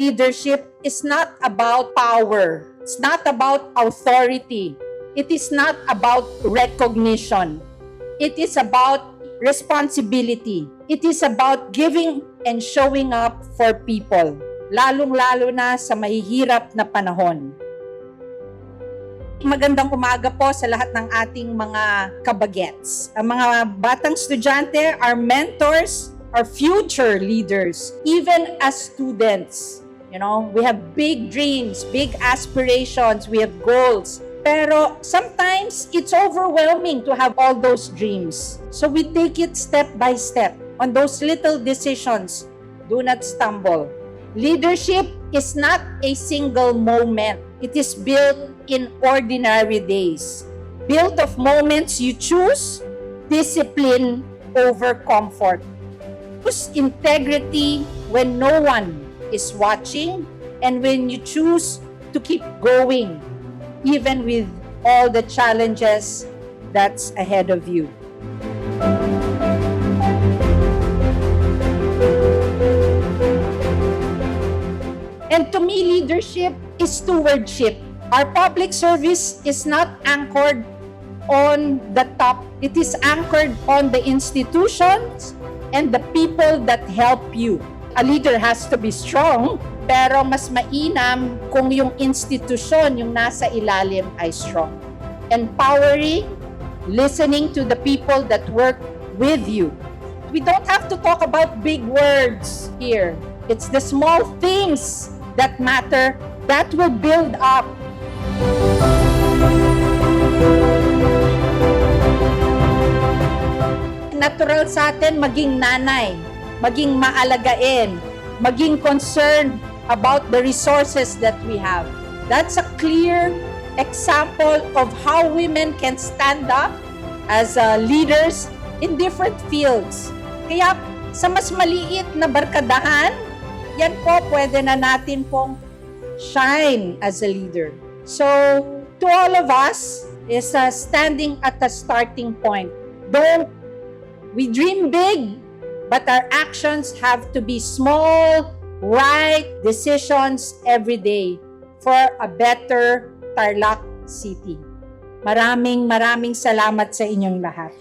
Leadership is not about power. It's not about authority. It is not about recognition. It is about responsibility. It is about giving and showing up for people, lalong-lalo na sa mahihirap na panahon. Magandang umaga po sa lahat ng ating mga kabagets. Ang mga batang estudyante, our mentors, our future leaders, even as students. You know, we have big dreams, big aspirations, we have goals. Pero sometimes it's overwhelming to have all those dreams. So we take it step by step. On those little decisions, do not stumble. Leadership is not a single moment. It is built in ordinary days. Built of moments you choose discipline over comfort. Choose integrity when no one is watching, and when you choose to keep going, even with all the challenges that's ahead of you. And to me, leadership is stewardship. Our public service is not anchored on the top. It is anchored on the institutions and the people that help you. A leader has to be strong, pero mas mainam kung yung institusyon, yung nasa ilalim ay strong. Empowering, listening to the people that work with you. We don't have to talk about big words here. It's the small things that matter, that will build up. Natural sa atin maging nanay, maging maalagain, maging concerned about the resources that we have. That's a clear example of how women can stand up as leaders in different fields. Kaya sa mas maliit na barkadahan, yan po pwede na natin pong shine as a leader. So, to all of us is standing at the starting point. We dream big, but our actions have to be small, right decisions every day for a better Tarlac City. Maraming salamat sa inyong lahat.